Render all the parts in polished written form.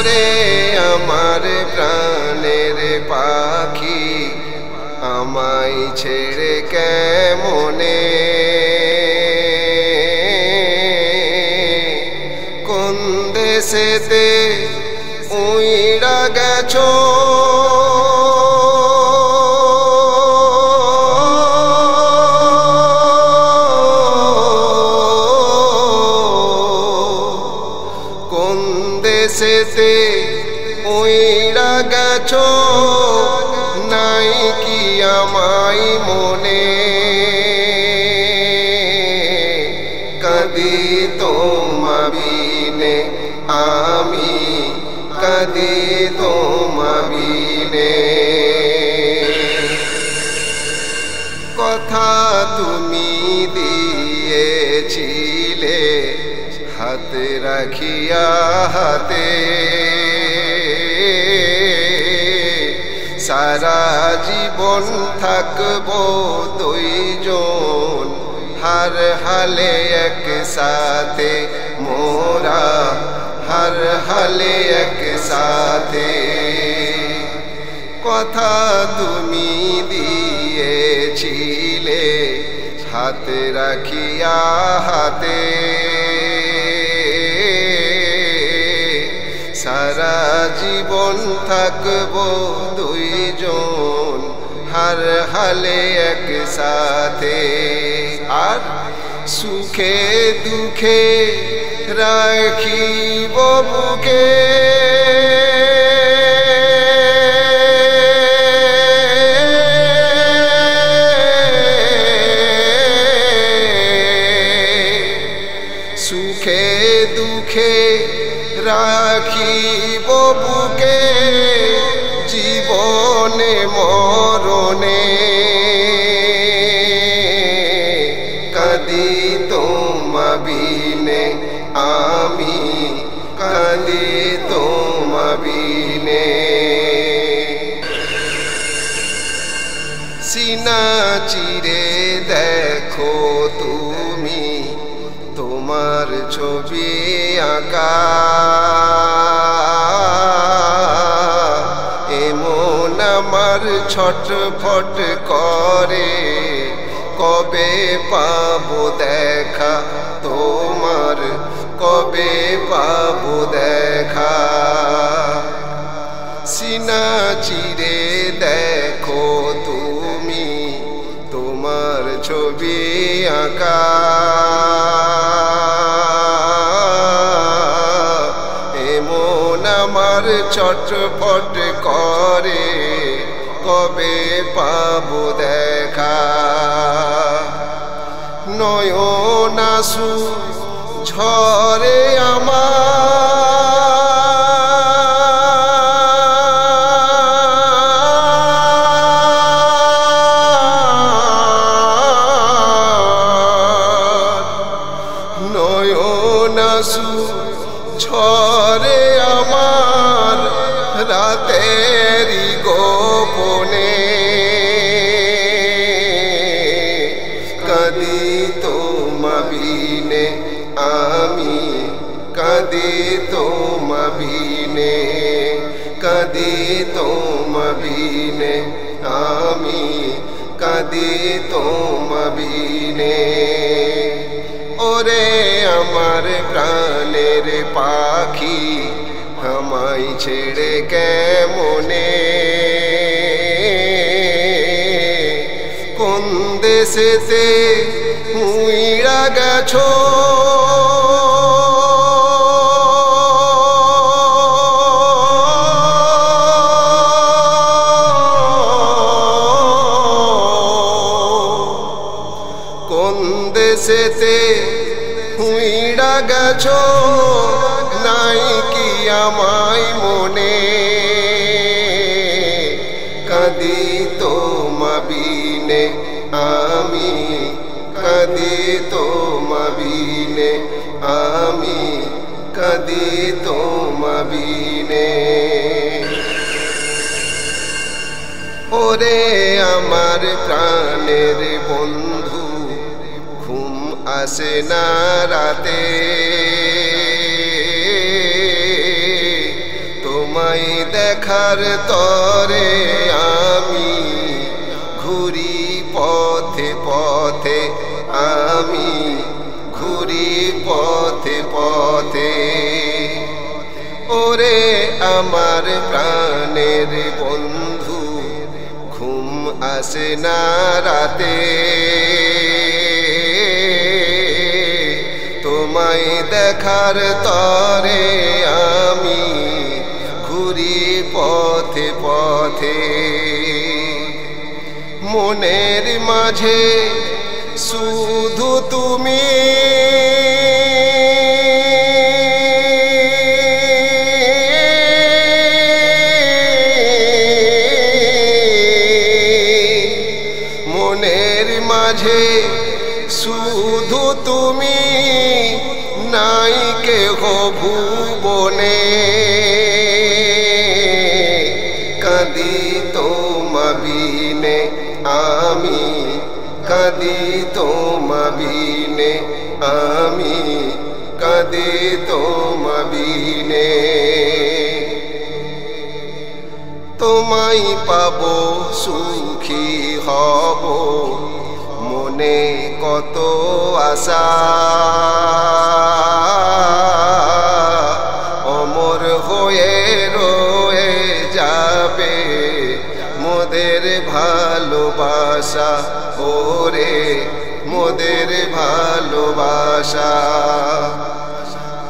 ওরে আমার প্রাণের পাখি আমায় ছেড়ে কেমনে কোন দেশেতে উইড়া গেছো কোন দেশেতে উইড়া গেছো নাই কি আমায় মনে কাঁদি তোমা বিনে আমি কাঁদি তোমা বিনে কথা তুমি দিয়েছিলে হাতে রাখিয়া হাতে সারা জীবন থাকবো দুইজন हर हाले एक साथे मोरा हर हाले एक साथे कथा तुमी दिएছিলে हाथे राखिया हाथे सारा जीवन थाकबो दुइजन हर हाले एक साथे আর সুখে দুঃখে রাখিব বুকে সুখে দুঃখে রাখিব বুকে জীবনে মরণে কাঁদি তোমা বিনে আমি কাঁদি তোমা বিনে সিনা চিরে দেখো তুমি তোমার ছবি আঁকা এমন আমার ছটফট করে কবে পাবো দেখা তোমার কবে পাবো দেখা সিনা চিরে দেখো তুমি তোমার ছবি আঁকা এমন আমার ছটফট করে কবে পাবো দেখা নয়ন আঁসু ঝরে আমার নয়ন আঁসু ঝরে আমার রাতেরি গোপনে কাঁদি তোমা বিনে আমি কাঁদি তোমা বিনে কাঁদি তোমা বিনে আমি কাঁদি তোমা বিনে ওরে আমার প্রাণের পাখি আমায় ছেড়ে কেমনে কোন দেশেতে উইড়া গেছো কোন দেশেতে উইড়া গেছো নাই কি আমায় মনে কাঁদি তোমা বিনে আমি কাঁদি তোমা বিনে আমি কাঁদি তোমা বিনে ওরে আমার প্রাণের বন্ধু ঘুম আসে না রাতে তোমায় দেখার তরে আমি ঘুরি পথে পথে, আমি ঘুরি পথে পথে। ওরে আমার প্রাণের বন্ধু, ঘুম আসে না রাতে, তোমায় দেখার তরে আমি ঘুরি পথে পথে। মনের মাঝে শুধু তুমি, মনের মাঝে শুধু তুমি, নাই কেহ ভুবনে। কাঁদি তোমা বিনে আমি, কাঁদি তোমা বিনে আমি, কাঁদি তোমা বিনে। তোমায় পাবো সুখী হব, মনে কত আশা, অমর হয়ে রয়ে যাবে মোদের ভালোবাসা, ওরে মোদের ভালোবাসা।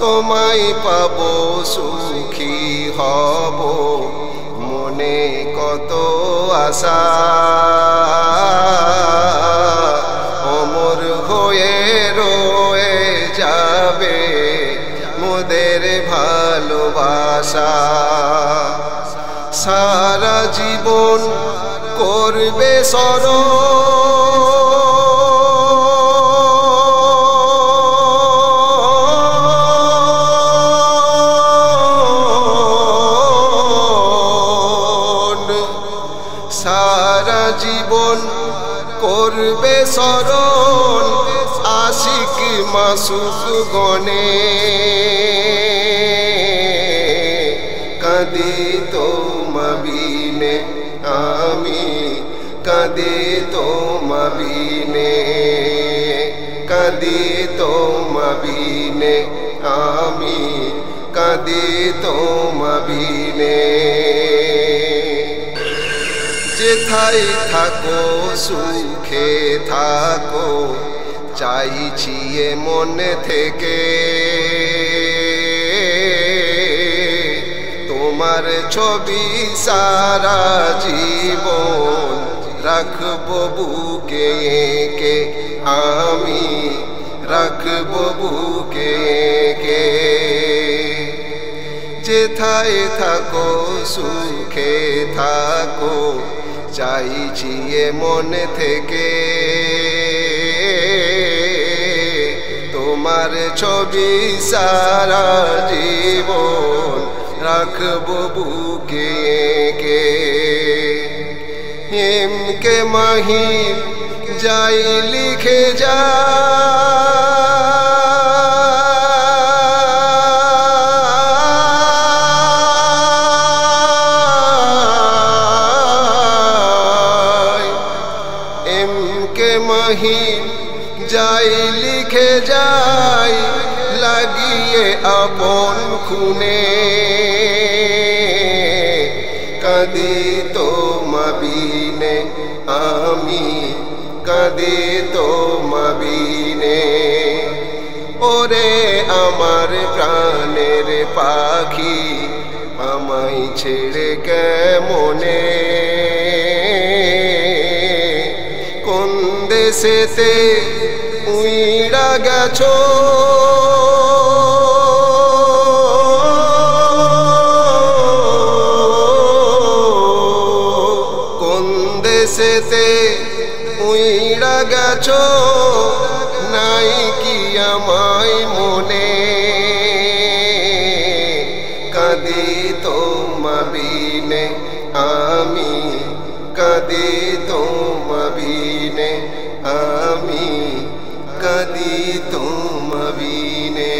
তোমায় পাবো সুখী হব, মনে কত আশা, অমর হয়ে রয়ে যাবে মোদের ভালোবাসা। সারা জীবন করবে স্মরণ, সারা জীবন করবে স্মরণ আশিক মাসুক গনে। কাঁদি তোমা বিনে আমি, কাঁদি তোমা বিনে, কাঁদি তোমা বিনে আমি, কাঁদি তোমা বিনে। যেথায় থাকো সুখে থাকো, চাইছি মন থেকে তোমার ছবি সারা জীবন রাখবো বুকে কে, আমি রাখবো বুকে কে। যেথায় থাকো সুখে থাকো, চাইছি মন থেকে তোমার ছবি সারা জীবন রাখবো বুকে কে। এম কে মাহির যাই লিখে যা, যাই লিখে যাই লাগিয়ে আপন খুনে। কাঁদি তোমা বিনে আমি, কাঁদি তোমা বিনে। ওরে আমার প্রাণের পাখি, আমায় ছেড়ে কেমনে কোন দেশেতে উইড়া গেছো। কোন দেশেতে উইড়া গেছো, নাই কি আমায় মনে। কাঁদি তোমা বিনে আমি, কাঁদি তোমা বিনে আমি, কাঁদি তোমা বিনে।